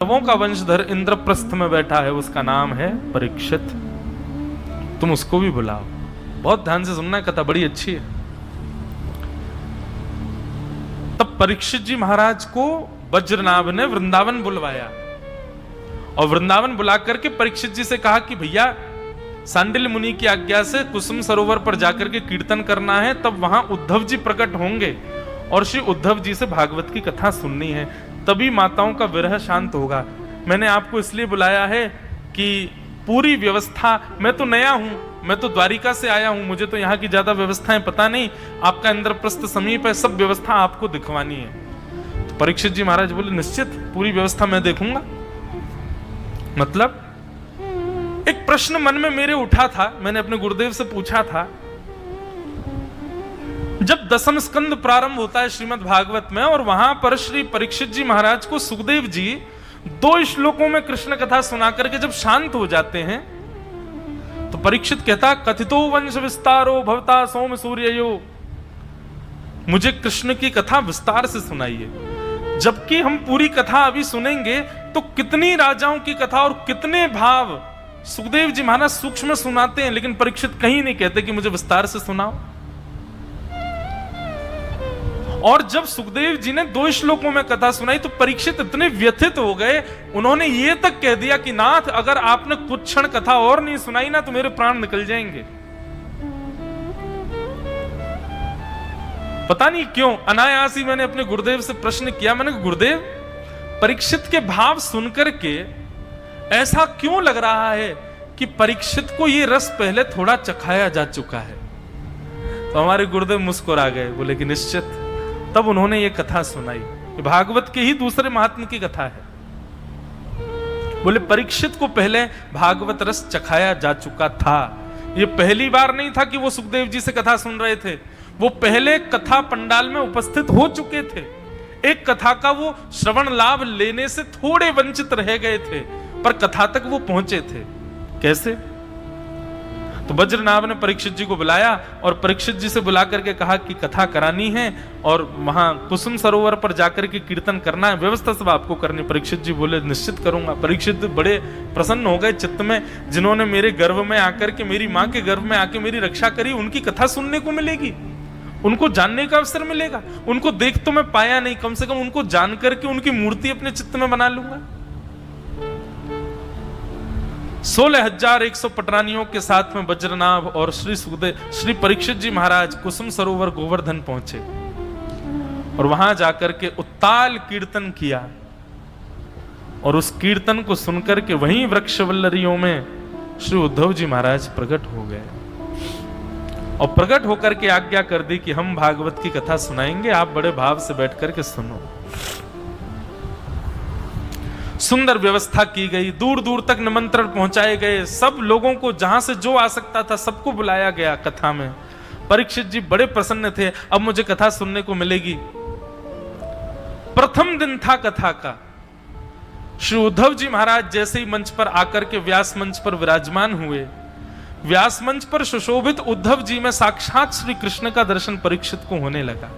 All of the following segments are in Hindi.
पांडवों का वंशधर इंद्रप्रस्थ में बैठा है, उसका नाम है परीक्षित। तुम उसको भी बुलाओ। बहुत ध्यान से सुनना, कथा बड़ी अच्छी है। तब परीक्षित जी महाराज को वज्रनाभ ने वृंदावन बुलवाया और वृंदावन बुला करके परीक्षित जी से कहा कि भैया सांडिल्य मुनि की आज्ञा से कुसुम सरोवर पर जाकर के कीर्तन करना है, तब वहां उद्धव जी प्रकट होंगे और श्री उद्धव जी से भागवत की कथा सुननी है, तभी माताओं का विरह शांत होगा। मैंने आपको इसलिए बुलाया है कि पूरी व्यवस्था, मैं तो नया हूं, मैं तो द्वारिका से आया हूं, मुझे तो यहाँ की ज्यादा व्यवस्थाएं पता नहीं, आपका इंद्रप्रस्थ समीप है, सब व्यवस्था आपको दिखवानी है। तो परीक्षित जी महाराज बोले निश्चित पूरी व्यवस्था मैं देखूंगा। मतलब एक प्रश्न मन में मेरे उठा था, मैंने अपने गुरुदेव से पूछा था, जब दसम स्कंद प्रारंभ होता है श्रीमद् भागवत में और वहां पर श्री परीक्षित जी महाराज को सुखदेव जी 2 श्लोकों में कृष्ण कथा सुना करके जब शांत हो जाते हैं तो परीक्षित कहता कथितो वंश विस्तारो भवता सोम सूर्ययो, मुझे कृष्ण की कथा विस्तार से सुनाइए। जबकि हम पूरी कथा अभी सुनेंगे तो कितनी राजाओं की कथा और कितने भाव सुखदेव जी महाराज सूक्ष्म सुनाते हैं, लेकिन परीक्षित कहीं नहीं कहते कि मुझे विस्तार से सुनाओ। और जब सुखदेव जी ने 2 श्लोकों में कथा सुनाई तो परीक्षित इतने व्यथित हो गए, उन्होंने ये तक कह दिया कि नाथ अगर आपने कुछ क्षण कथा और नहीं सुनाई ना तो मेरे प्राण निकल जाएंगे। पता नहीं क्यों अनायास ही मैंने अपने गुरुदेव से प्रश्न किया, मैंने कहा गुरुदेव परीक्षित के भाव सुनकर के ऐसा क्यों लग रहा है कि परीक्षित को ये रस पहले थोड़ा चखाया जा चुका है। तो हमारे गुरुदेव मुस्कुरा गए, बोले कि निश्चित। तब उन्होंने ये कथा सुनाई, भागवत के ही दूसरे महात्म की कथा है। बोले परीक्षित को पहले भागवत रस चखाया जा चुका था, ये पहली बार नहीं था कि वो सुखदेव जी से कथा सुन रहे थे, वो पहले कथा पंडाल में उपस्थित हो चुके थे। एक कथा का वो श्रवण लाभ लेने से थोड़े वंचित रह गए थे, पर कथा तक वो पहुंचे थे। कैसे? तो वज्रनाभ ने परीक्षित जी को बुलाया और परीक्षित जी से बुला करके कहा कि कथा करानी है और वहां कुसुम सरोवर पर जाकर के कीर्तन करना है, व्यवस्था सब आपको करनी। परीक्षित जी बोले निश्चित करूंगा। परीक्षित बड़े प्रसन्न हो गए चित्त में, जिन्होंने मेरे गर्भ में आकर के, मेरी मां के गर्भ में आके मेरी रक्षा करी, उनकी कथा सुनने को मिलेगी, उनको जानने का अवसर मिलेगा। उनको देख तो मैं पाया नहीं, कम से कम उनको जान करके उनकी मूर्ति अपने चित्त में बना लूंगा। 16,100 पटरानियों के साथ में वज्रनाभ और श्री परीक्षित जी महाराज कुसुम सरोवर गोवर्धन पहुंचे और वहां जाकर के उत्ताल कीर्तन किया और उस कीर्तन को सुनकर के वहीं वृक्षवल्लरियों में श्री उद्धव जी महाराज प्रकट हो गए और प्रकट होकर के आज्ञा कर दी कि हम भागवत की कथा सुनाएंगे, आप बड़े भाव से बैठ करके सुनो। सुंदर व्यवस्था की गई, दूर दूर तक निमंत्रण पहुंचाए गए, सब लोगों को जहां से जो आ सकता था सबको बुलाया गया कथा में। परीक्षित जी बड़े प्रसन्न थे, अब मुझे कथा सुनने को मिलेगी। प्रथम दिन था कथा का। श्री उद्धव जी महाराज जैसे ही मंच पर आकर के व्यास मंच पर विराजमान हुए, व्यास मंच पर सुशोभित उद्धव जी में साक्षात श्री कृष्ण का दर्शन परीक्षित को होने लगा।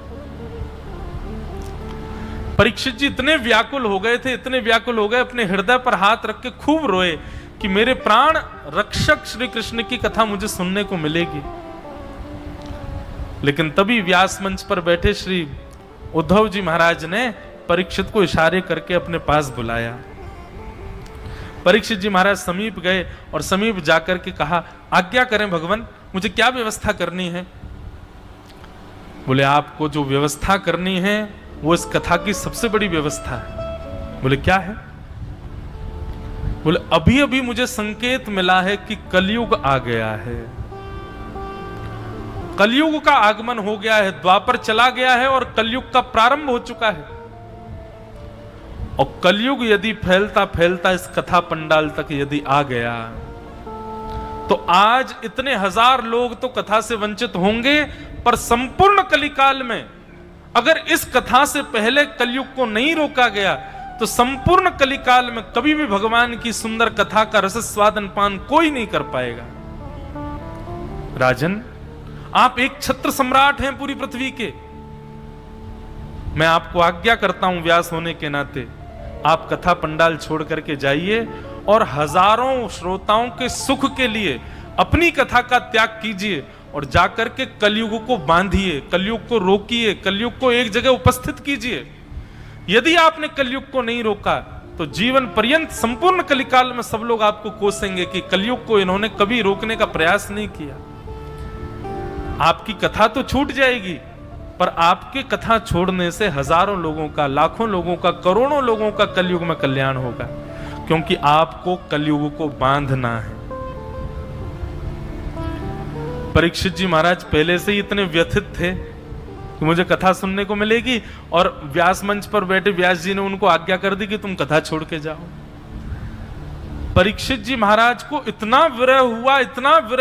परीक्षित जी इतने व्याकुल हो गए थे, इतने व्याकुल हो गए, अपने हृदय पर हाथ रख के खूब रोए कि मेरे प्राण रक्षक श्री कृष्ण की कथा मुझे सुनने को मिलेगी। लेकिन तभी व्यास मंच पर बैठे श्री उद्धव जी महाराज ने परीक्षित को इशारे करके अपने पास बुलाया। परीक्षित जी महाराज समीप गए और समीप जाकर के कहा आज्ञा करें भगवान, मुझे क्या व्यवस्था करनी है। बोले आपको जो व्यवस्था करनी है वो इस कथा की सबसे बड़ी व्यवस्था है। बोले क्या है? बोले अभी अभी मुझे संकेत मिला है कि कलयुग आ गया है, कलयुग का आगमन हो गया है, द्वापर चला गया है और कलयुग का प्रारंभ हो चुका है। और कलयुग यदि फैलता फैलता इस कथा पंडाल तक यदि आ गया तो आज इतने 1000 लोग तो कथा से वंचित होंगे, पर संपूर्ण कलिकाल में अगर इस कथा से पहले कलयुग को नहीं रोका गया तो संपूर्ण कलिकाल में कभी भी भगवान की सुंदर कथा का रस स्वादन पान कोई नहीं कर पाएगा। राजन, आप एक छत्र सम्राट हैं पूरी पृथ्वी के, मैं आपको आज्ञा करता हूं व्यास होने के नाते आप कथा पंडाल छोड़ करके जाइए और हजारों श्रोताओं के सुख के लिए अपनी कथा का त्याग कीजिए और जाकर के कलयुग को बांधिए, कलयुग को रोकिए, कलयुग को एक जगह उपस्थित कीजिए। यदि आपने कलयुग को नहीं रोका तो जीवन पर्यंत संपूर्ण कलिकाल में सब लोग आपको कोसेंगे कि कलयुग को इन्होंने कभी रोकने का प्रयास नहीं किया। आपकी कथा तो छूट जाएगी, पर आपके कथा छोड़ने से हजारों लोगों का, लाखों लोगों का, करोड़ों लोगों का कलयुग में कल्याण होगा, क्योंकि आपको कलयुग को बांधना है। परीक्षित जी महाराज पहले से ही इतने व्यथित थे कि मुझे कथा सुनने को मिलेगी, और व्यास मंच पर बैठे व्यास जी ने उनको आज्ञा कर दी कि तुम कथा छोड़ के जाओ। परीक्षित जी महाराज को इतना विरह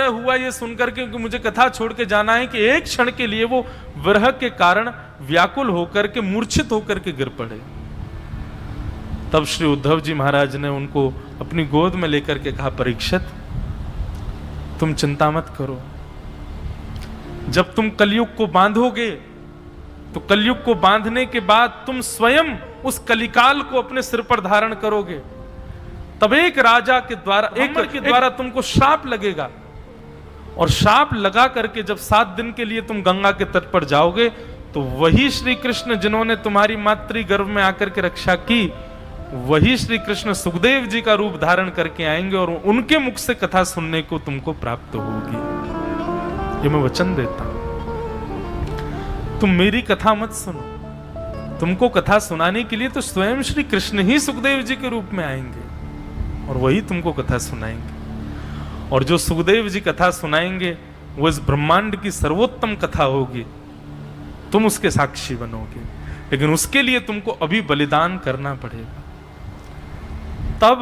हुआ ये सुनकर के कि मुझे कथा छोड़ के जाना है, कि एक क्षण के लिए वो विरह के कारण व्याकुल होकर के, मूर्छित होकर के गिर पड़े। तब श्री उद्धव जी महाराज ने उनको अपनी गोद में लेकर के कहा, परीक्षित तुम चिंता मत करो, जब तुम कलयुग को बांधोगे तो कलयुग को बांधने के बाद तुम स्वयं उस कलिकाल को अपने सिर पर धारण करोगे। तब एक राजा के द्वारा तुमको श्राप लगेगा, और श्राप लगा करके जब 7 दिन के लिए तुम गंगा के तट पर जाओगे तो वही श्री कृष्ण जिन्होंने तुम्हारी मातृ गर्भ में आकर के रक्षा की, वही श्री कृष्ण सुखदेव जी का रूप धारण करके आएंगे और उनके मुख से कथा सुनने को तुमको प्राप्त होगी। ये मैं वचन देता हूं। तुम मेरी कथा मत सुनो, तुमको कथा सुनाने के लिए तो स्वयं श्री कृष्ण ही सुखदेव जी के रूप में आएंगे और वही तुमको कथा सुनाएंगे। और जो सुखदेव जी कथा सुनाएंगे वो इस ब्रह्मांड की सर्वोत्तम कथा होगी, तुम उसके साक्षी बनोगे, लेकिन उसके लिए तुमको अभी बलिदान करना पड़ेगा। तब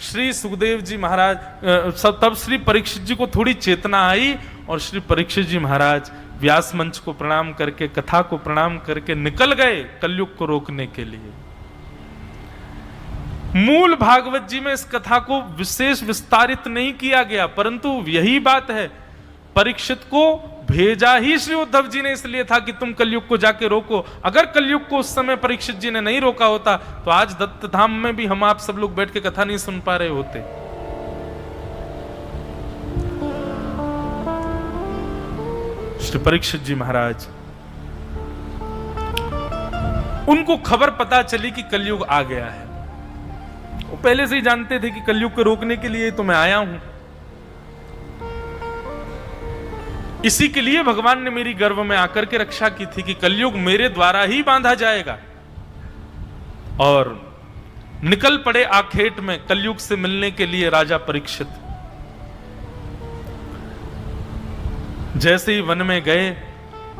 श्री सुखदेव जी महाराज, तब श्री परीक्षित जी को थोड़ी चेतना आई और श्री परीक्षित जी महाराज व्यास मंच को प्रणाम करके, कथा को प्रणाम करके निकल गए कलयुग को रोकने के लिए। मूल भागवत जी में इस कथा को विशेष विस्तारित नहीं किया गया, परंतु यही बात है, परीक्षित को भेजा ही श्री उद्धव जी ने इसलिए था कि तुम कलयुग को जाके रोको। अगर कलयुग को उस समय परीक्षित जी ने नहीं रोका होता तो आज दत्त धाम में भी हम आप सब लोग बैठ के कथा नहीं सुन पा रहे होते। श्री परीक्षित जी महाराज, उनको खबर पता चली कि कलयुग आ गया है। वो पहले से ही जानते थे कि कलयुग को रोकने के लिए तो मैं आया हूं, इसी के लिए भगवान ने मेरी गर्भ में आकर के रक्षा की थी कि कलयुग मेरे द्वारा ही बांधा जाएगा। और निकल पड़े आखेट में कलयुग से मिलने के लिए राजा परीक्षित। जैसे ही वन में गए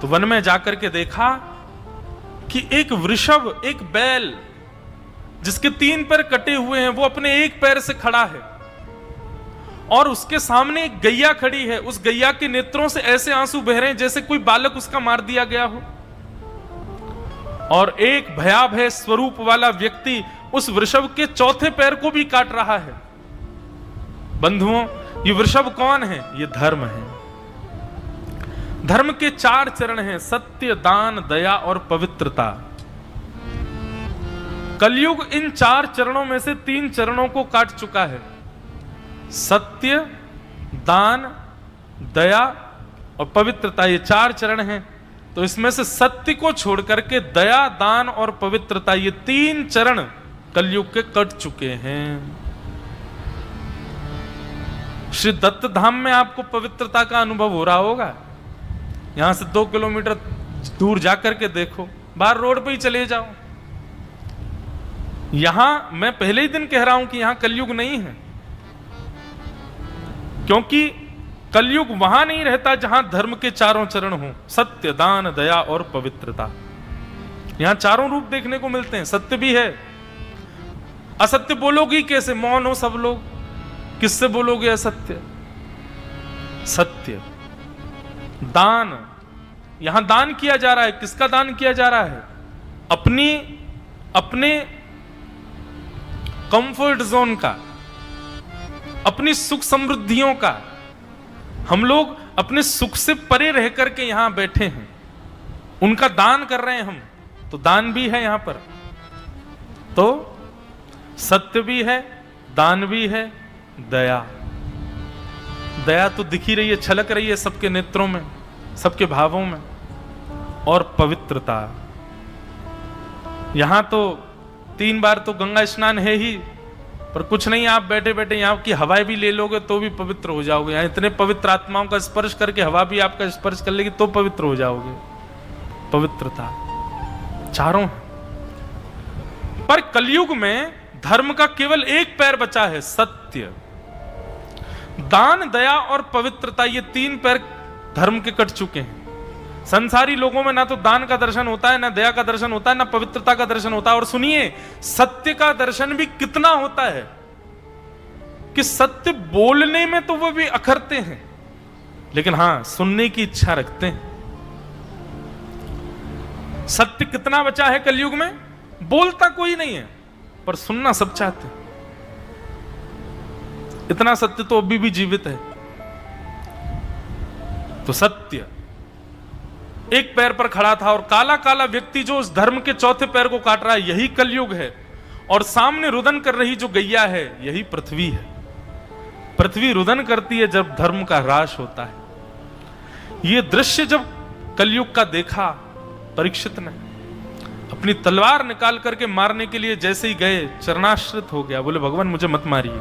तो वन में जाकर के देखा कि एक वृषभ, एक बैल जिसके 3 पैर कटे हुए हैं, वो अपने एक पैर से खड़ा है और उसके सामने एक गैया खड़ी है। उस गैया के नेत्रों से ऐसे आंसू बह रहे हैं जैसे कोई बालक उसका मार दिया गया हो। और एक भयाभय स्वरूप वाला व्यक्ति उस वृषभ के 4थे पैर को भी काट रहा है। बंधुओं, ये वृषभ कौन है? ये धर्म है। धर्म के 4 चरण हैं, सत्य, दान, दया और पवित्रता। कलयुग इन 4 चरणों में से 3 चरणों को काट चुका है। सत्य, दान, दया और पवित्रता, ये 4 चरण हैं। तो इसमें से सत्य को छोड़ करके दया, दान और पवित्रता, ये 3 चरण कलयुग के कट चुके हैं। श्री दत्त धाम में आपको पवित्रता का अनुभव हो रहा होगा। यहां से 2 किलोमीटर दूर जाकर के देखो, बाहर रोड पे ही चले जाओ। यहां मैं पहले ही दिन कह रहा हूं कि यहां कलयुग नहीं है, क्योंकि कलयुग वहां नहीं रहता जहां धर्म के 4 चरण हो, सत्य, दान, दया और पवित्रता। यहां 4 रूप देखने को मिलते हैं। सत्य भी है। असत्य बोलोगी कैसे? मौन हो सब लोग, किससे बोलोगे असत्य? सत्य। दान, यहां दान किया जा रहा है। किसका दान किया जा रहा है? अपने कंफर्ट जोन का, अपनी सुख समृद्धियों का। हम लोग अपने सुख से परे रह करके यहां बैठे हैं, उनका दान कर रहे हैं हम, तो दान भी है यहां पर। तो सत्य भी है, दान भी है, दया। दया तो दिखी रही है, छलक रही है सबके नेत्रों में, सबके भावों में। और पवित्रता, यहां तो 3 बार तो गंगा स्नान है ही, पर कुछ नहीं, आप बैठे बैठे यहाँ की हवा भी ले लोगे तो भी पवित्र हो जाओगे। यहाँ इतने पवित्र आत्माओं का स्पर्श करके हवा भी आपका स्पर्श कर लेगी तो पवित्र हो जाओगे। पवित्रता चारों। पर कलयुग में धर्म का केवल एक पैर बचा है, सत्य। दान, दया और पवित्रता, ये 3 पैर धर्म के कट चुके हैं। संसारी लोगों में ना तो दान का दर्शन होता है, ना दया का दर्शन होता है, ना पवित्रता का दर्शन होता है। और सुनिए, सत्य का दर्शन भी कितना होता है कि सत्य बोलने में तो वो भी अखरते हैं, लेकिन हां, सुनने की इच्छा रखते हैं। सत्य कितना बचा है कलयुग में? बोलता कोई नहीं है, पर सुनना सब चाहते हैं। इतना सत्य तो अभी भी जीवित है। तो सत्य एक पैर पर खड़ा था, और काला काला व्यक्ति जो उस धर्म के चौथे पैर को काट रहा है, यही कलयुग है। और सामने रुदन कर रही जो गैया है, यही पृथ्वी है। पृथ्वी रुदन करती है जब धर्म का ह्रास होता है। यह दृश्य जब कलयुग का देखा परीक्षित ने, अपनी तलवार निकाल करके मारने के लिए जैसे ही गए, चरणाश्रित हो गया। बोले भगवान मुझे मत मारिए।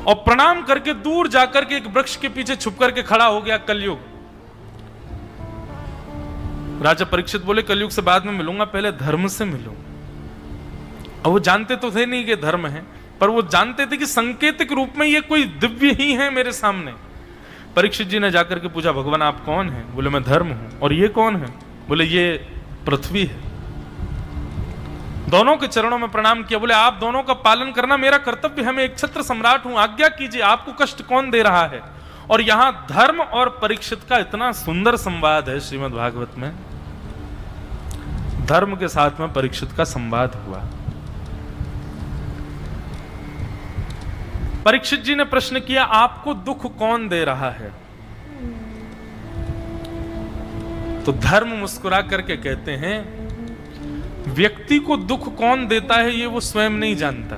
और प्रणाम करके दूर जाकर के एक वृक्ष के पीछे छुप करके खड़ा हो गया कलयुग। राजा परीक्षित बोले कलयुग से बाद में मिलूंगा, पहले धर्म से मिलूं। और वो जानते तो थे नहीं कि धर्म है, पर वो जानते थे कि संकेतिक रूप में ये कोई दिव्य ही है मेरे सामने। परीक्षित जी ने जाकर के पूछा, भगवान आप कौन हैं? बोले मैं धर्म हूं। और ये कौन है? बोले ये पृथ्वी है। दोनों के चरणों में प्रणाम किया। बोले आप दोनों का पालन करना मेरा कर्तव्य है, मैं एक छत्र सम्राट हूं, आज्ञा कीजिए, आपको कष्ट कौन दे रहा है? और यहां धर्म और परीक्षित का इतना सुंदर संवाद है श्रीमद् भागवत में। धर्म के साथ में परीक्षित का संवाद हुआ। परीक्षित जी ने प्रश्न किया, आपको दुख कौन दे रहा है? तो धर्म मुस्कुरा करके कहते हैं, व्यक्ति को दुख कौन देता है ये वो स्वयं नहीं जानता।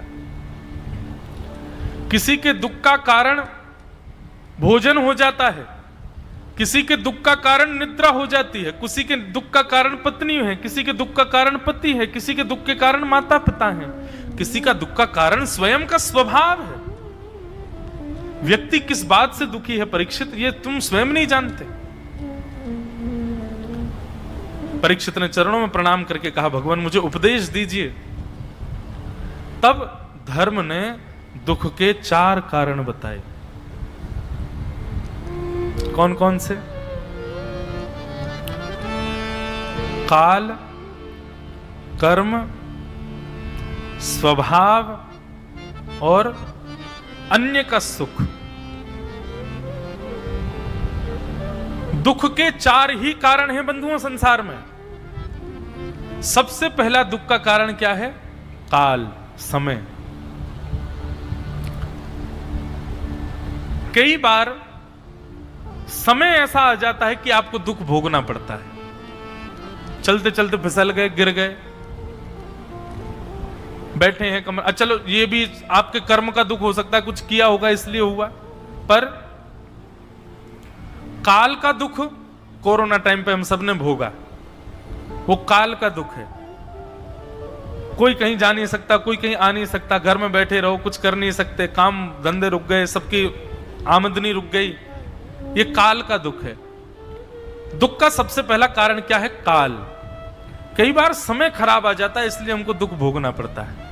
किसी के दुख का कारण भोजन हो जाता है, किसी के दुख का कारण निद्रा हो जाती है, किसी के दुख का कारण पत्नी है, किसी के दुख का कारण पति है, किसी के दुख के कारण माता पिता हैं, किसी का दुख का कारण स्वयं का स्वभाव है। व्यक्ति किस बात से दुखी है परीक्षित, ये तुम स्वयं नहीं जानते। परीक्षित ने चरणों में प्रणाम करके कहा, भगवान मुझे उपदेश दीजिए। तब धर्म ने दुख के 4 कारण बताए। कौन कौन से? काल, कर्म, स्वभाव और अन्य का सुख। दुख के 4 ही कारण हैं बंधुओं संसार में। सबसे पहला दुख का कारण क्या है? काल, समय। कई बार समय ऐसा आ जाता है कि आपको दुख भोगना पड़ता है। चलते चलते फिसल गए, गिर गए, बैठे हैं कमर, चलो ये भी आपके कर्म का दुख हो सकता है, कुछ किया होगा इसलिए हुआ। पर काल का दुख कोरोना टाइम पे हम सब ने भोगा, वो काल का दुख है। कोई कहीं जा नहीं सकता, कोई कहीं आ नहीं सकता, घर में बैठे रहो, कुछ कर नहीं सकते, काम धंधे रुक गए, सबकी आमदनी रुक गई, ये काल का दुख है। दुख का सबसे पहला कारण क्या है? काल। कई बार समय खराब आ जाता है, इसलिए हमको दुख भोगना पड़ता है।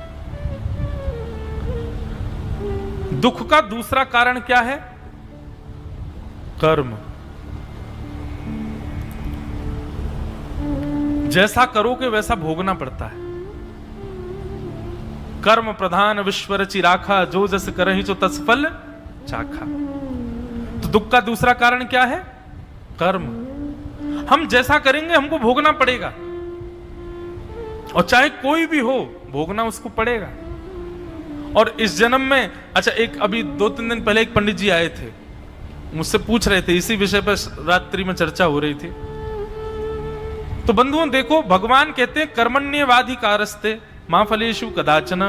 दुख का दूसरा कारण क्या है? कर्म। जैसा करोगे वैसा भोगना पड़ता है। कर्म प्रधान विश्व रचि राखा, जो जस करहि सो तस फल चाखा। तो दुख का दूसरा कारण क्या है? कर्म। हम जैसा करेंगे हमको भोगना पड़ेगा, और चाहे कोई भी हो भोगना उसको पड़ेगा। और इस जन्म में, अच्छा, एक अभी 2-3 दिन पहले एक पंडित जी आए थे, मुझसे पूछ रहे थे, इसी विषय पर रात्रि में चर्चा हो रही थी। तो बंधुओं देखो, भगवान कहते हैं कर्मण्येवाधिकारस्ते मां फलेषु कदाचन,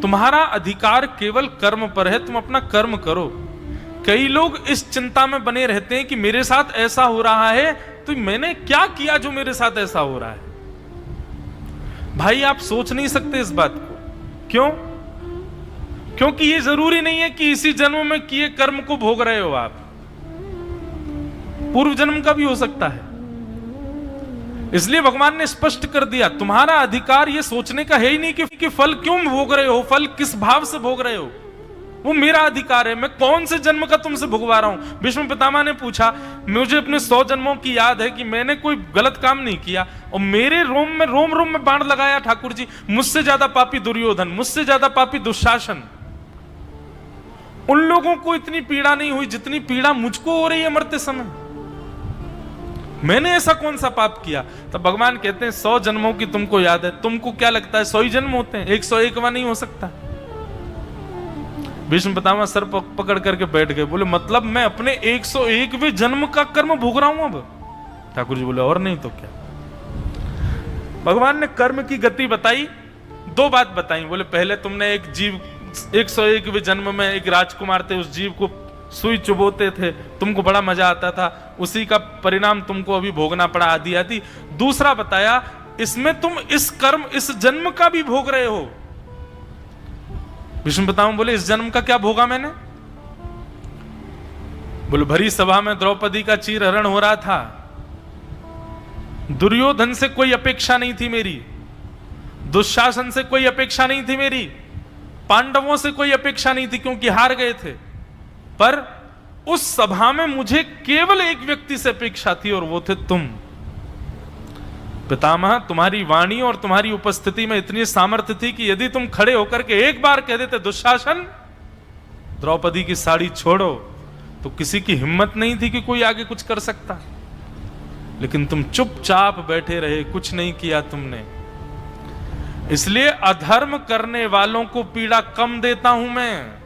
तुम्हारा अधिकार केवल कर्म पर है, तुम अपना कर्म करो। कई लोग इस चिंता में बने रहते हैं कि मेरे साथ ऐसा हो रहा है, तो मैंने क्या किया जो मेरे साथ ऐसा हो रहा है। भाई आप सोच नहीं सकते इस बात को। क्यों? क्योंकि ये जरूरी नहीं है कि इसी जन्म में किए कर्म को भोग रहे हो आप, पूर्व जन्म का भी हो सकता है। इसलिए भगवान ने स्पष्ट कर दिया, तुम्हारा अधिकार ये सोचने का है ही नहीं कि फल क्यों भोग रहे हो, फल किस भाव से भोग रहे हो। वो मेरा अधिकार है, मैं कौन से जन्म का तुमसे भुगवा रहा हूं। भीष्म पितामह ने पूछा, मुझे अपने 100 जन्मों की याद है कि मैंने कोई गलत काम नहीं किया, और मेरे रोम रोम में बाण लगाया ठाकुर जी। मुझसे ज्यादा पापी दुर्योधन, मुझसे ज्यादा पापी दुशासन, उन लोगों को इतनी पीड़ा नहीं हुई जितनी पीड़ा मुझको हो रही है मरते समय। मैंने ऐसा कौन सा पाप किया? तब भगवान कहते हैं 100 जन्मों की तुमको याद है, तुमको क्या लगता है 100 ही जन्म होते हैं? 101वां नहीं हो सकता। भीष्म पितामह सर पकड़ करके बैठ गए, बोले मतलब मैं अपने 101वें जन्म का कर्म भोग रहा हूं अब? ठाकुर जी बोले और नहीं तो क्या। भगवान ने कर्म की गति बताई, 2 बात बताई। बोले पहले तुमने एक जीव 101वें जन्म में एक राजकुमार थे, उस जीव को सुई चुबोते थे, तुमको बड़ा मजा आता था, उसी का परिणाम तुमको अभी भोगना पड़ा आदि आदि। दूसरा बताया, इसमें तुम इस कर्म इस जन्म का भी भोग रहे हो। भीष्म पितामह बोले इस जन्म का क्या भोगा मैंने? बोले भरी सभा में द्रौपदी का चीरहरण हो रहा था, दुर्योधन से कोई अपेक्षा नहीं थी मेरी, दुशासन से कोई अपेक्षा नहीं थी मेरी, पांडवों से कोई अपेक्षा नहीं थी क्योंकि हार गए थे, पर उस सभा में मुझे केवल एक व्यक्ति से अपेक्षा थी और वो थे तुम। पितामह तुम्हारी वाणी और तुम्हारी उपस्थिति में इतनी सामर्थ्य थी कि यदि तुम खड़े होकर के एक बार कह देते दुशासन द्रौपदी की साड़ी छोड़ो, तो किसी की हिम्मत नहीं थी कि कोई आगे कुछ कर सकता। लेकिन तुम चुपचाप बैठे रहे, कुछ नहीं किया तुमने। इसलिए अधर्म करने वालों को पीड़ा कम देता हूं मैं।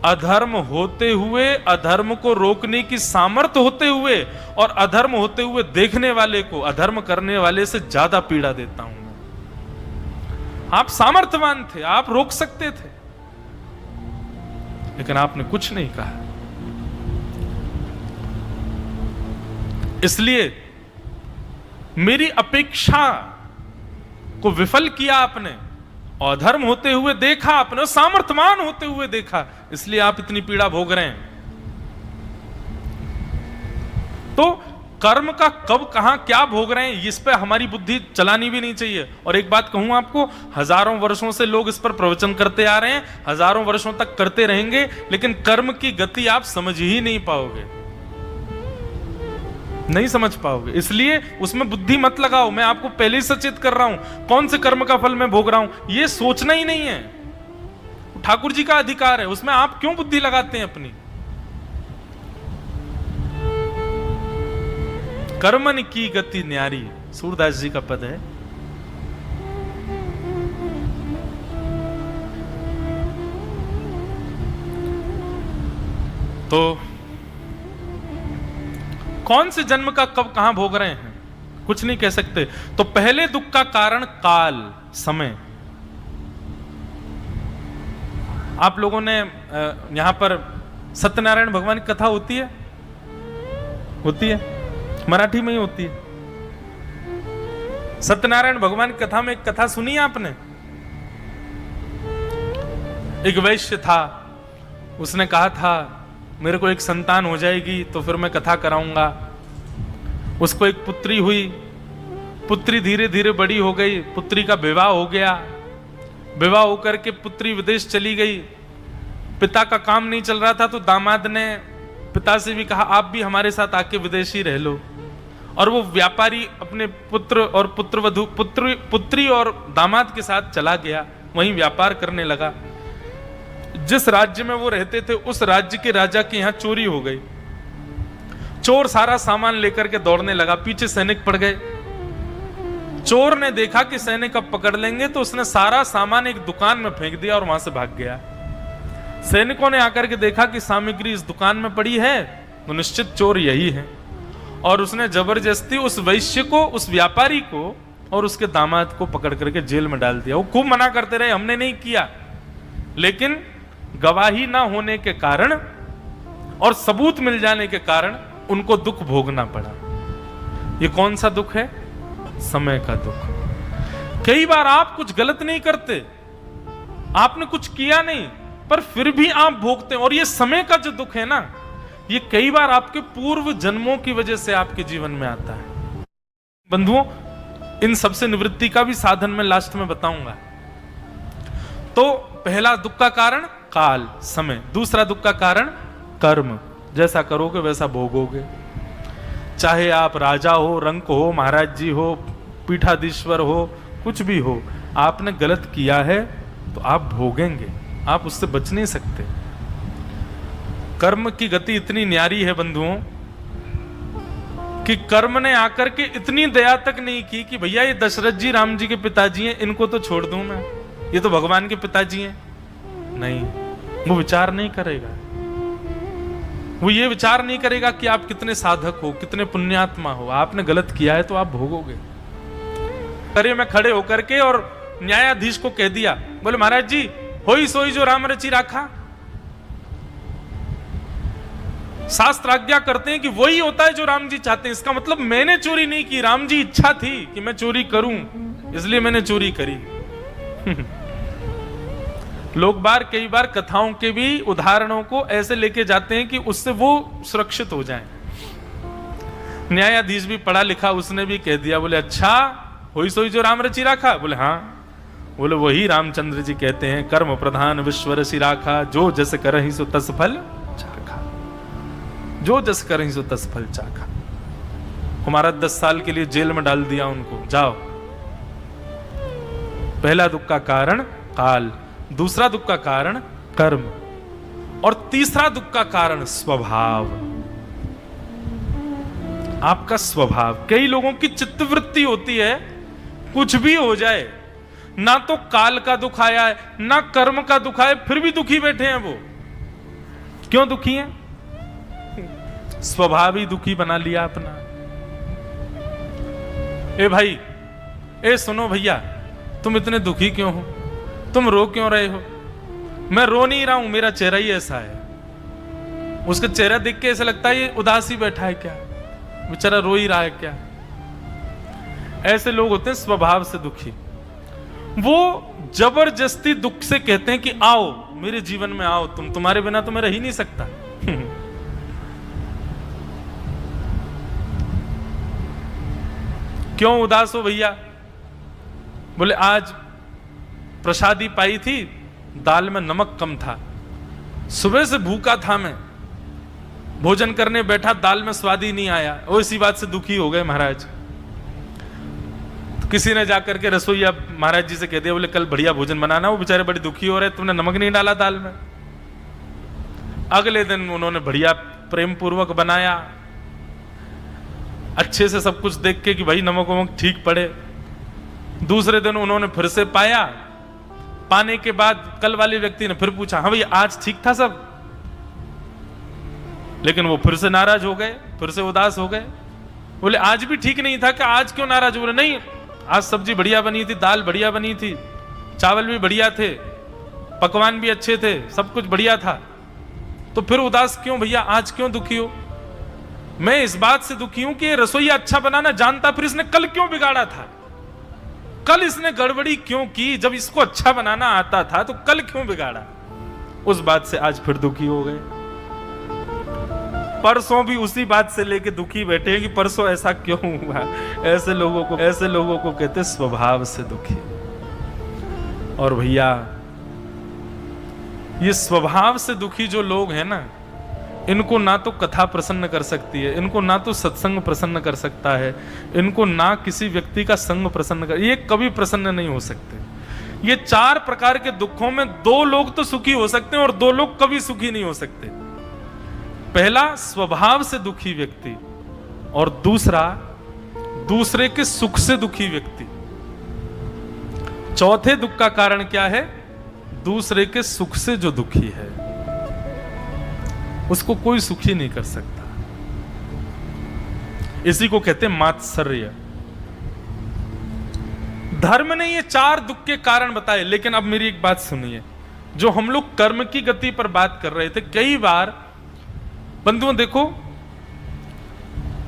अधर्म होते हुए, अधर्म को रोकने की सामर्थ्य होते हुए और अधर्म होते हुए देखने वाले को अधर्म करने वाले से ज्यादा पीड़ा देता हूं मैं। आप सामर्थ्यवान थे, आप रोक सकते थे, लेकिन आपने कुछ नहीं कहा। इसलिए मेरी अपेक्षा को विफल किया आपने, अधर्म होते हुए देखा आपने, सामर्थ्यवान होते हुए देखा, इसलिए आप इतनी पीड़ा भोग रहे हैं। तो कर्म का कब कहां क्या भोग रहे हैं, इस पे हमारी बुद्धि चलानी भी नहीं चाहिए। और एक बात कहूं आपको, हजारों वर्षों से लोग इस पर प्रवचन करते आ रहे हैं, हजारों वर्षों तक करते रहेंगे, लेकिन कर्म की गति आप समझ ही नहीं पाओगे, नहीं समझ पाओगे। इसलिए उसमें बुद्धि मत लगाओ। मैं आपको पहले ही सचेत कर रहा हूं, कौन से कर्म का फल मैं भोग रहा हूं, यह सोचना ही नहीं है। ठाकुर जी का अधिकार है, उसमें आप क्यों बुद्धि लगाते हैं अपनी। कर्मन की गति न्यारी, सूरदास जी का पद है। तो कौन से जन्म का कब कहां भोग रहे हैं कुछ नहीं कह सकते। तो पहले दुख का कारण काल, समय। आप लोगों ने यहां पर सत्यनारायण भगवान की कथा होती है, मराठी में ही होती है। सत्यनारायण भगवान की कथा में एक कथा सुनी है आपने? एक वैश्य था, उसने कहा था मेरे को एक संतान हो जाएगी तो फिर मैं कथा कराऊंगा। उसको एक पुत्री हुई, पुत्री धीरे धीरे बड़ी हो गई, पुत्री का विवाह हो गया। विवाह होकर के पुत्री विदेश चली गई। पिता का काम नहीं चल रहा था तो दामाद ने पिता से भी कहा आप भी हमारे साथ आके विदेशी रह लो। और वो व्यापारी अपने पुत्र और पुत्रवधू पुत्री और दामाद के साथ चला गया, वहीं व्यापार करने लगा। जिस राज्य में वो रहते थे उस राज्य के राजा के यहां चोरी हो गई। चोर सारा सामान लेकर के दौड़ने लगा, पीछे सैनिक पड़ गए। चोर ने देखा कि सैनिक अब पकड़ लेंगे तो उसने सारा सामान एक दुकान में फेंक दिया और वहां से भाग गया। सैनिकों ने आकर के देखा कि सामग्री इस दुकान में पड़ी है तो निश्चित चोर यही है। और उसने जबरदस्ती उस वैश्य को, उस व्यापारी को और उसके दामाद को पकड़ करके जेल में डाल दिया। वो खूब मना करते रहे, हमने नहीं किया, लेकिन गवाही ना होने के कारण और सबूत मिल जाने के कारण उनको दुख भोगना पड़ा। ये कौन सा दुख है? समय का दुख। कई बार आप कुछ गलत नहीं करते, आपने कुछ किया नहीं, पर फिर भी आप भोगते हैं। और ये समय का जो दुख है ना, ये कई बार आपके पूर्व जन्मों की वजह से आपके जीवन में आता है। बंधुओं, इन सबसे निवृत्ति का भी साधन मैं लास्ट में बताऊंगा। तो पहला दुख का कारण काल, समय। दूसरा दुख का कारण कर्म। जैसा करोगे वैसा भोगोगे। चाहे आप राजा हो, रंक हो, महाराज जी हो, पीठाधीश्वर हो, कुछ भी हो, आपने गलत किया है तो आप भोगेंगे, आप उससे बच नहीं सकते। कर्म की गति इतनी न्यारी है बंधुओं कि कर्म ने आकर के इतनी दया तक नहीं की कि भैया ये दशरथ जी राम जी के पिताजी हैं, इनको तो छोड़ दूं मैं, ये तो भगवान के पिताजी हैं। नहीं, वो विचार नहीं करेगा। वो ये विचार नहीं करेगा कि आप कितने साधक हो, कितने पुण्यात्मा हो। आपने गलत किया है तो आप भोगोगे। अरे मैं खड़े होकर के और न्यायाधीश को कह दिया, बोले महाराज जी होई सोई जो राम रची राखा। शास्त्र आज्ञा करते हैं कि वही होता है जो राम जी चाहते हैं। इसका मतलब मैंने चोरी नहीं की, राम जी इच्छा थी कि मैं चोरी करूं, इसलिए मैंने चोरी करी। लोग कई बार कथाओं के भी उदाहरणों को ऐसे लेके जाते हैं कि उससे वो सुरक्षित हो जाएं। न्यायाधीश भी पढ़ा लिखा, उसने भी कह दिया, बोले अच्छा होई सोई जो राम रची राखा। बोले हाँ। बोले वही रामचंद्र जी कहते हैं, कर्म प्रधान विश्व रचि राखा, जो जस करहि सो तस फल चाखा। जो जस करहि सो तस फल चाखा। हमारा 10 साल के लिए जेल में डाल दिया उनको, जाओ। पहला दुख का कारण काल, दूसरा दुख का कारण कर्म, और तीसरा दुख का कारण स्वभाव। आपका स्वभाव। कई लोगों की चित्तवृत्ति होती है, कुछ भी हो जाए, ना तो काल का दुख आया है ना कर्म का दुख आया, फिर भी दुखी बैठे हैं। वो क्यों दुखी हैं? स्वभाव ही दुखी बना लिया अपना। ए भाई, ए सुनो भैया, तुम इतने दुखी क्यों हो? तुम रो क्यों रहे हो? मैं रो नहीं रहा हूं, मेरा चेहरा ही ऐसा है। उसका चेहरा देख के ऐसा लगता है ये उदास ही बैठा है क्या, बेचारा रो ही रहा है क्या। ऐसे लोग होते हैं स्वभाव से दुखी। वो जबरदस्ती दुख से कहते हैं कि आओ मेरे जीवन में आओ, तुम्हारे बिना तो मैं रह ही नहीं सकता। क्यों उदास हो भैया? बोले आज प्रसादी पाई थी, दाल में नमक कम था, सुबह से भूखा था मैं, भोजन करने बैठा, दाल में स्वाद ही नहीं आया, और इसी बात से दुखी हो गए महाराज। तो किसी ने जाकर के रसोईया महाराज जी से कह दिया, बोले कल बढ़िया भोजन बनाना, वो बेचारे बड़े दुखी हो रहे, तुमने नमक नहीं डाला दाल में। अगले दिन उन्होंने बढ़िया प्रेम पूर्वक बनाया, अच्छे से सब कुछ देख के कि भाई नमक वमक ठीक पड़े। दूसरे दिन उन्होंने फिर से पाया, पाने के बाद कल वाले व्यक्ति ने फिर पूछा, हाँ भाई आज ठीक था सब, लेकिन वो फिर से नाराज हो गए, फिर से उदास हो गए। बोले आज भी ठीक नहीं था, कि आज क्यों नाराज? बोले नहीं, आज सब्जी बढ़िया बनी थी, दाल बढ़िया बनी थी, चावल भी बढ़िया थे, पकवान भी अच्छे थे, सब कुछ बढ़िया था, तो फिर उदास क्यों भैया? आज क्यों दुखी हो? मैं इस बात से दुखी हूं कि रसोईया अच्छा बनाना जानता, फिर इसने कल क्यों बिगाड़ा था? कल इसने गड़बड़ी क्यों की? जब इसको अच्छा बनाना आता था तो कल क्यों बिगाड़ा? उस बात से आज फिर दुखी हो गए। परसों भी उसी बात से लेके दुखी बैठे हैं कि परसों ऐसा क्यों हुआ। ऐसे लोगों को कहते स्वभाव से दुखी। और भैया ये स्वभाव से दुखी जो लोग हैं ना, इनको ना तो कथा प्रसन्न कर सकती है, इनको ना तो सत्संग प्रसन्न कर सकता है, इनको ना किसी व्यक्ति का संग प्रसन्न कर, ये कभी प्रसन्न नहीं हो सकते। ये 4 प्रकार के दुखों में 2 लोग तो सुखी हो सकते हैं और 2 लोग कभी सुखी नहीं हो सकते। पहला स्वभाव से दुखी व्यक्ति, और दूसरा दूसरे के सुख से दुखी व्यक्ति। चौथे दुख का कारण क्या है? दूसरे के सुख से जो दुखी है उसको कोई सुखी नहीं कर सकता। इसी को कहते हैं मात्सर्य। धर्म ने ये 4 दुख के कारण बताए, लेकिन अब मेरी एक बात सुनिए, जो हम लोग कर्म की गति पर बात कर रहे थे, कई बार बंधुओं देखो,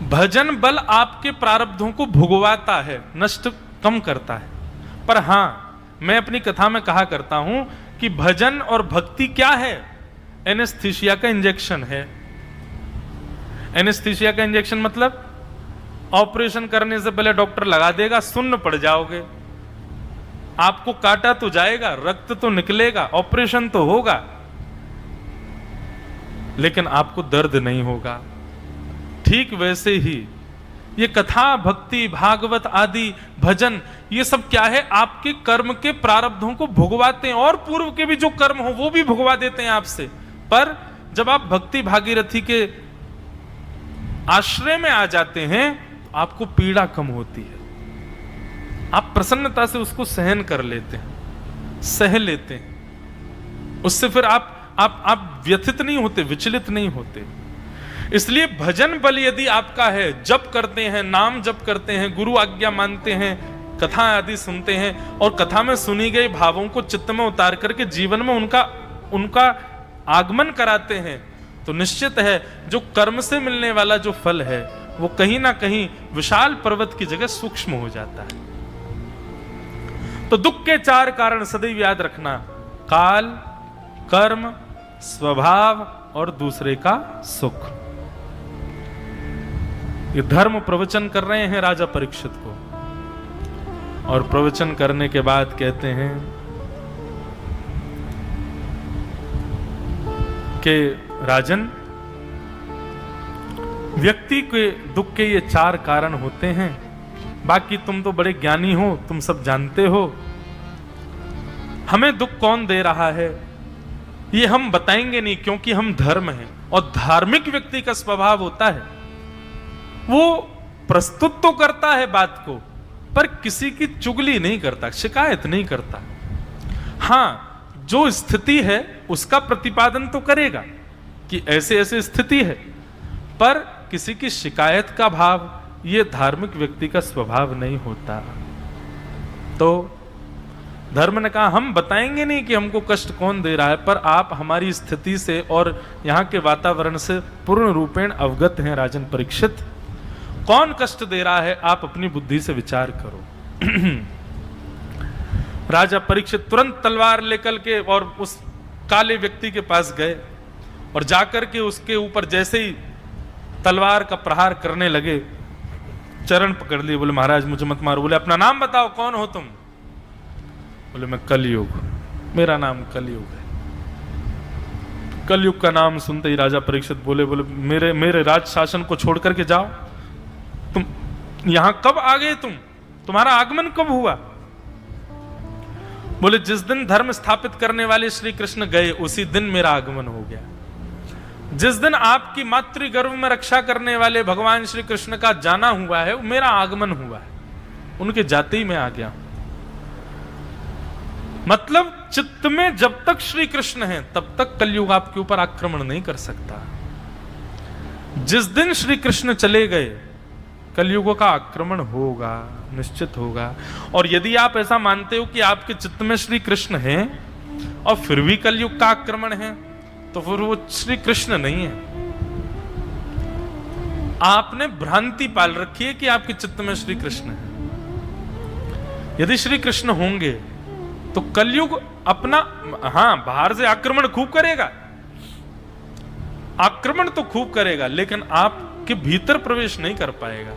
भजन बल आपके प्रारब्धों को भुगवाता है, नष्ट कम करता है, पर हां मैं अपनी कथा में कहा करता हूं कि भजन और भक्ति क्या है? एनेस्थीसिया का इंजेक्शन है। एनेस्थीसिया का इंजेक्शन मतलब ऑपरेशन करने से पहले डॉक्टर लगा देगा, सुन्न पड़ जाओगे, आपको काटा तो जाएगा, रक्त तो निकलेगा, ऑपरेशन तो होगा, लेकिन आपको दर्द नहीं होगा। ठीक वैसे ही ये कथा, भक्ति, भागवत आदि भजन, ये सब क्या है? आपके कर्म के प्रारब्धों को भुगवाते हैं, और पूर्व के भी जो कर्म हो वो भी भुगवा देते हैं आपसे। पर जब आप भक्ति भागीरथी के आश्रय में आ जाते हैं, आपको पीड़ा कम होती है, आप प्रसन्नता से उसको सहन कर लेते हैं, सह लेते हैं, उससे फिर आप व्यथित नहीं होते, विचलित नहीं होते। इसलिए भजन बल यदि आपका है, जप करते हैं, नाम जप करते हैं, गुरु आज्ञा मानते हैं, कथा आदि सुनते हैं, और कथा में सुनी गई भावों को चित्त में उतार करके जीवन में उनका आगमन कराते हैं, तो निश्चित है जो कर्म से मिलने वाला जो फल है वो कहीं ना कहीं विशाल पर्वत की जगह सूक्ष्म हो जाता है। तो दुख के 4 कारण सदैव याद रखना: काल, कर्म, स्वभाव और दूसरे का सुख। ये धर्म प्रवचन कर रहे हैं राजा परीक्षित को, और प्रवचन करने के बाद कहते हैं कि राजन, व्यक्ति के दुख के ये 4 कारण होते हैं, बाकी तुम तो बड़े ज्ञानी हो, तुम सब जानते हो, हमें दुख कौन दे रहा है ये हम बताएंगे नहीं, क्योंकि हम धर्म हैं, और धार्मिक व्यक्ति का स्वभाव होता है वो प्रस्तुत तो करता है बात को, पर किसी की चुगली नहीं करता, शिकायत नहीं करता। हां, जो स्थिति है उसका प्रतिपादन तो करेगा कि ऐसे ऐसे स्थिति है, पर किसी की शिकायत का भाव ये धार्मिक व्यक्ति का स्वभाव नहीं होता। तो धर्म ने कहा हम बताएंगे नहीं कि हमको कष्ट कौन दे रहा है, पर आप हमारी स्थिति से और यहाँ के वातावरण से पूर्ण रूपेण अवगत हैं राजन परीक्षित। कौन कष्ट दे रहा है आप अपनी बुद्धि से विचार करो। राजा परीक्षित तुरंत तलवार लेकर के और उस काले व्यक्ति के पास गए, और जाकर के उसके ऊपर जैसे ही तलवार का प्रहार करने लगे, चरण पकड़ लिए, बोले महाराज मुझे मत मारो। बोले अपना नाम बताओ, कौन हो तुम? बोले मैं कलयुग, मेरा नाम कलयुग है। कलयुग का नाम सुनते ही राजा परीक्षित बोले मेरे राज शासन को छोड़ करके जाओ, तुम यहां कब आ गए? तुम्हारा आगमन कब हुआ? बोले जिस दिन धर्म स्थापित करने वाले श्री कृष्ण गए उसी दिन मेरा आगमन हो गया। जिस दिन आपकी मातृ गर्भ में रक्षा करने वाले भगवान श्री कृष्ण का जाना हुआ है मेरा आगमन हुआ है, उनके जाते ही मैं आ गया। मतलब चित्त में जब तक श्री कृष्ण हैं तब तक कलयुग आपके ऊपर आक्रमण नहीं कर सकता। जिस दिन श्री कृष्ण चले गए कलयुग का आक्रमण होगा, निश्चित होगा। और यदि आप ऐसा मानते हो कि आपके चित्त में श्री कृष्ण हैं और फिर भी कलयुग का आक्रमण है, तो फिर वो श्री कृष्ण नहीं है। आपने भ्रांति पाल रखी है कि आपके चित्त में श्री कृष्ण है। यदि श्री कृष्ण होंगे तो कलयुग अपना, हां बाहर से आक्रमण खूब करेगा, आक्रमण तो खूब करेगा, लेकिन आपके भीतर प्रवेश नहीं कर पाएगा।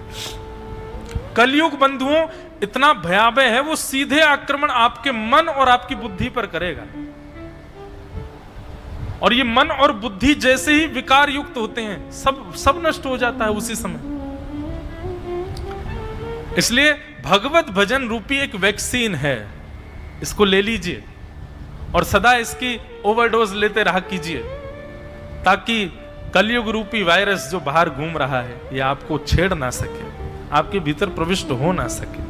कलयुग बंधुओं इतना भयावह है, वो सीधे आक्रमण आपके मन और आपकी बुद्धि पर करेगा, और ये मन और बुद्धि जैसे ही विकार युक्त होते हैं सब नष्ट हो जाता है उसी समय। इसलिए भगवत भजन रूपी एक वैक्सीन है, इसको ले लीजिए और सदा इसकी ओवरडोज लेते रहा कीजिए, ताकि कलयुग रूपी वायरस जो बाहर घूम रहा है ये आपको छेड़ ना सके, आपके भीतर प्रविष्ट हो ना सके।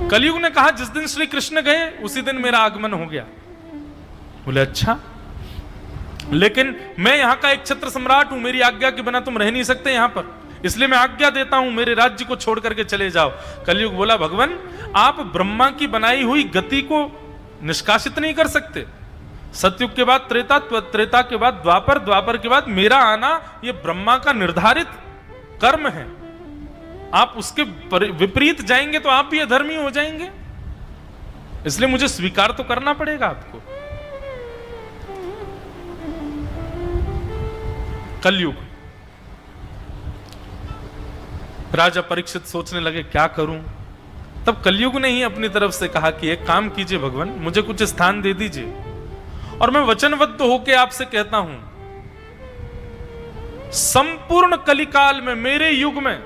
कलयुग ने कहा जिस दिन श्री कृष्ण गए उसी दिन मेरा आगमन हो गया। बोले अच्छा, लेकिन मैं यहां का एक छत्र सम्राट हूं, मेरी आज्ञा के बिना तुम रह नहीं सकते यहां पर। इसलिए मैं आज्ञा देता हूं मेरे राज्य को छोड़ करके चले जाओ। कलयुग बोला, भगवान आप ब्रह्मा की बनाई हुई गति को निष्कासित नहीं कर सकते। सतयुग के बाद त्रेता, त्रेता के बाद द्वापर, द्वापर के बाद मेरा आना, यह ब्रह्मा का निर्धारित कर्म है। आप उसके विपरीत जाएंगे तो आप भी अधर्मी हो जाएंगे, इसलिए मुझे स्वीकार तो करना पड़ेगा आपको। कलयुग। राजा परीक्षित सोचने लगे क्या करूं। तब कलयुग ने ही अपनी तरफ से कहा कि एक काम कीजिए भगवान, मुझे कुछ स्थान दे दीजिए और मैं वचनबद्ध होकर आपसे कहता हूं, संपूर्ण कलिकाल में, मेरे युग में,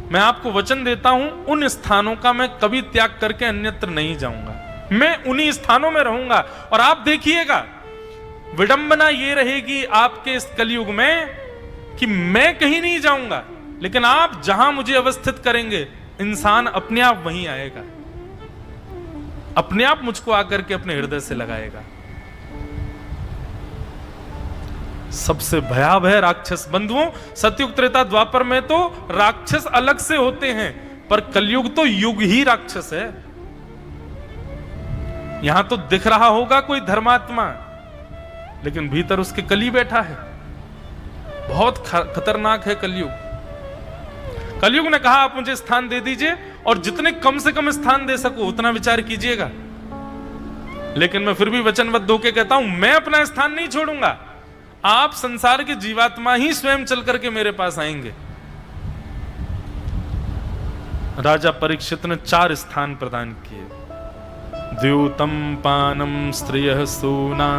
मैं आपको वचन देता हूं उन स्थानों का मैं कभी त्याग करके अन्यत्र नहीं जाऊंगा। मैं उन्हीं स्थानों में रहूंगा और आप देखिएगा विडंबना ये रहेगी आपके इस कलयुग में कि मैं कहीं नहीं जाऊंगा, लेकिन आप जहां मुझे अवस्थित करेंगे इंसान अपने आप वहीं आएगा, अपने आप मुझको आकर के अपने हृदय से लगाएगा। सबसे भयावह राक्षस बंधुओं, सतयुग त्रेता द्वापर में तो राक्षस अलग से होते हैं, पर कलयुग तो युग ही राक्षस है। यहां तो दिख रहा होगा कोई धर्मात्मा, लेकिन भीतर उसके कली बैठा है। बहुत खतरनाक है कलयुग। कलयुग ने कहा आप मुझे स्थान दे दीजिए और जितने कम से कम स्थान दे सको उतना विचार कीजिएगा, लेकिन मैं फिर भी वचनबद्ध होकर कहता हूं मैं अपना स्थान नहीं छोड़ूंगा। आप संसार के जीवात्मा ही स्वयं चल करके मेरे पास आएंगे। राजा परीक्षित ने 4 स्थान प्रदान किए। द्यूतम पानम स्त्रियः सूना